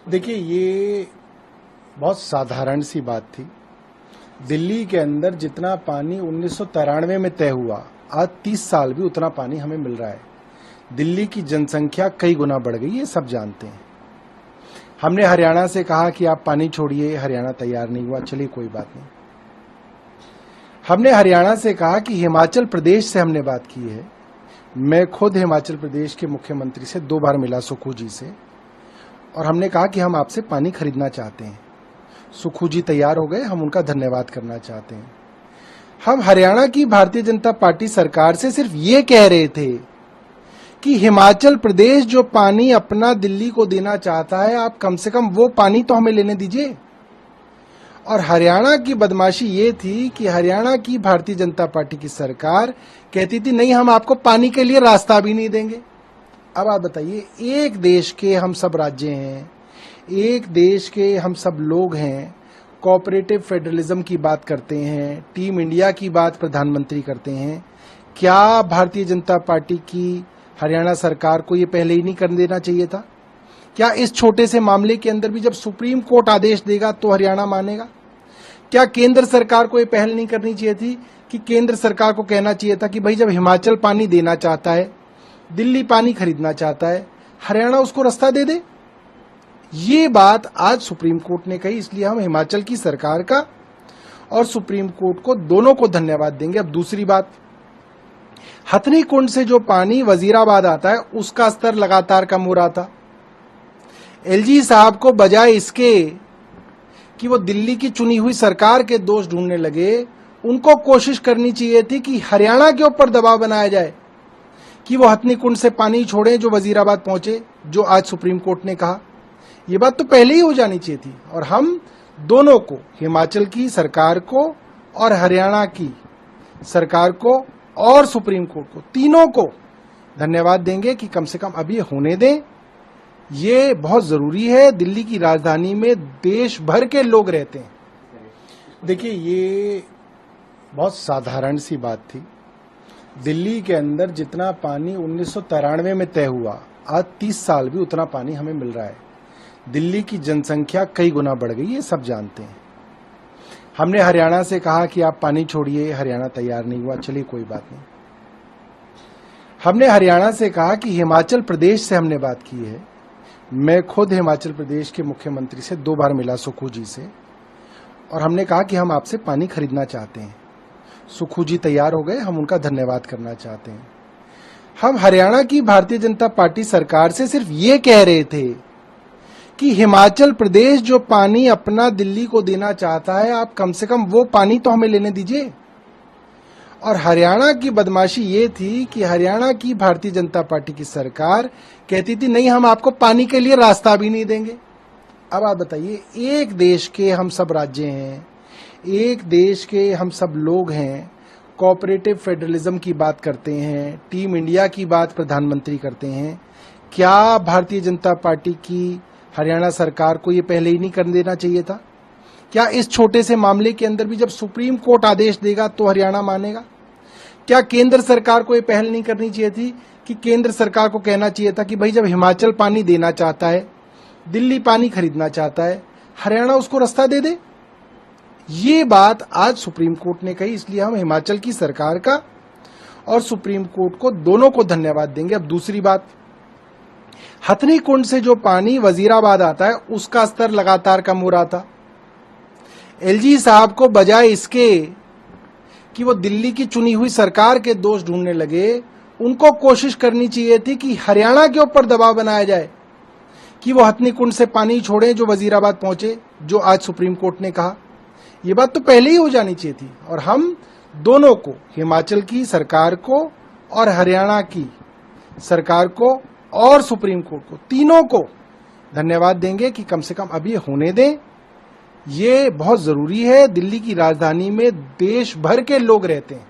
देखिए, ये बहुत साधारण सी बात थी। दिल्ली के अंदर जितना पानी 1993 में तय हुआ, आज 30 साल भी उतना पानी हमें मिल रहा है। दिल्ली की जनसंख्या कई गुना बढ़ गई, ये सब जानते हैं। हमने हरियाणा से कहा कि आप पानी छोड़िए, हरियाणा तैयार नहीं हुआ, चलिए कोई बात नहीं। हमने हरियाणा से कहा कि हिमाचल प्रदेश से हमने बात की है। मैं खुद हिमाचल प्रदेश के मुख्यमंत्री से 2 बार मिला, सुक्खू जी से, और हमने कहा कि हम आपसे पानी खरीदना चाहते हैं। सुक्खू जी तैयार हो गए, हम उनका धन्यवाद करना चाहते हैं। हम हरियाणा की भारतीय जनता पार्टी सरकार से सिर्फ ये कह रहे थे कि हिमाचल प्रदेश जो पानी अपना दिल्ली को देना चाहता है, आप कम से कम वो पानी तो हमें लेने दीजिए। और हरियाणा की बदमाशी ये थी कि हरियाणा की भारतीय जनता पार्टी की सरकार कहती थी नहीं, हम आपको पानी के लिए रास्ता भी नहीं देंगे। अब आप बताइए, एक देश के हम सब राज्य हैं, एक देश के हम सब लोग हैं, कोऑपरेटिव फेडरलिज्म की बात करते हैं, टीम इंडिया की बात प्रधानमंत्री करते हैं। क्या भारतीय जनता पार्टी की हरियाणा सरकार को ये पहले ही नहीं कर देना चाहिए था? क्या इस छोटे से मामले के अंदर भी जब सुप्रीम कोर्ट आदेश देगा तो हरियाणा मानेगा? क्या केंद्र सरकार को ये पहल नहीं करनी चाहिए थी कि केंद्र सरकार को कहना चाहिए था कि भाई, जब हिमाचल पानी देना चाहता है, दिल्ली पानी खरीदना चाहता है, हरियाणा उसको रास्ता दे दे? ये बात आज सुप्रीम कोर्ट ने कही, इसलिए हम हिमाचल की सरकार का और सुप्रीम कोर्ट को, दोनों को धन्यवाद देंगे। अब दूसरी बात, हथनी कुंड से जो पानी वजीराबाद आता है, उसका स्तर लगातार कम हो रहा था। एलजी साहब को बजाय इसके कि वो दिल्ली की चुनी हुई सरकार के दोष ढूंढने लगे, उनको कोशिश करनी चाहिए थी कि हरियाणा के ऊपर दबाव बनाया जाए कि वो हथनी कुंड से पानी छोड़े जो वजीराबाद पहुंचे, जो आज सुप्रीम कोर्ट ने कहा। ये बात तो पहले ही हो जानी चाहिए थी। और हम दोनों को, हिमाचल की सरकार को और हरियाणा की सरकार को और सुप्रीम कोर्ट को, तीनों को धन्यवाद देंगे कि कम से कम अब ये होने दें। ये बहुत जरूरी है। दिल्ली की राजधानी में देश भर के लोग रहते हैं। देखिए, ये बहुत साधारण सी बात थी। दिल्ली के अंदर जितना पानी 1993 में तय हुआ, आज 30 साल भी उतना पानी हमें मिल रहा है। दिल्ली की जनसंख्या कई गुना बढ़ गई, ये सब जानते हैं। हमने हरियाणा से कहा कि आप पानी छोड़िए, हरियाणा तैयार नहीं हुआ, चलिए कोई बात नहीं। हमने हरियाणा से कहा कि हिमाचल प्रदेश से हमने बात की है। मैं खुद हिमाचल प्रदेश के मुख्यमंत्री से 2 बार मिला, सुक्खू जी से, और हमने कहा कि हम आपसे पानी खरीदना चाहते हैं। सुक्खू जी तैयार हो गए, हम उनका धन्यवाद करना चाहते हैं। हम हरियाणा की भारतीय जनता पार्टी सरकार से सिर्फ ये कह रहे थे कि हिमाचल प्रदेश जो पानी अपना दिल्ली को देना चाहता है, आप कम से कम वो पानी तो हमें लेने दीजिए। और हरियाणा की बदमाशी ये थी कि हरियाणा की भारतीय जनता पार्टी की सरकार कहती थी नहीं, हम आपको पानी के लिए रास्ता भी नहीं देंगे। अब आप बताइए, एक देश के हम सब राज्य हैं, एक देश के हम सब लोग हैं, कोऑपरेटिव फेडरलिज्म की बात करते हैं, टीम इंडिया की बात प्रधानमंत्री करते हैं। क्या भारतीय जनता पार्टी की हरियाणा सरकार को ये पहले ही नहीं कर देना चाहिए था? क्या इस छोटे से मामले के अंदर भी जब सुप्रीम कोर्ट आदेश देगा तो हरियाणा मानेगा? क्या केंद्र सरकार को ये पहल नहीं करनी चाहिए थी कि केंद्र सरकार को कहना चाहिए था कि भाई, जब हिमाचल पानी देना चाहता है, दिल्ली पानी खरीदना चाहता है, हरियाणा उसको रास्ता दे दे? ये बात आज सुप्रीम कोर्ट ने कही, इसलिए हम हिमाचल की सरकार का और सुप्रीम कोर्ट को, दोनों को धन्यवाद देंगे। अब दूसरी बात, हथनी कुंड से जो पानी वजीराबाद आता है, उसका स्तर लगातार कम हो रहा था। एलजी साहब को बजाय इसके कि वो दिल्ली की चुनी हुई सरकार के दोष ढूंढने लगे, उनको कोशिश करनी चाहिए थी कि हरियाणा के ऊपर दबाव बनाया जाए कि वो हथनी कुंड से पानी छोड़े जो वजीराबाद पहुंचे, जो आज सुप्रीम कोर्ट ने कहा। ये बात तो पहले ही हो जानी चाहिए थी। और हम दोनों को, हिमाचल की सरकार को और हरियाणा की सरकार को और सुप्रीम कोर्ट को, तीनों को धन्यवाद देंगे कि कम से कम अब ये होने दें। ये बहुत जरूरी है। दिल्ली की राजधानी में देश भर के लोग रहते हैं।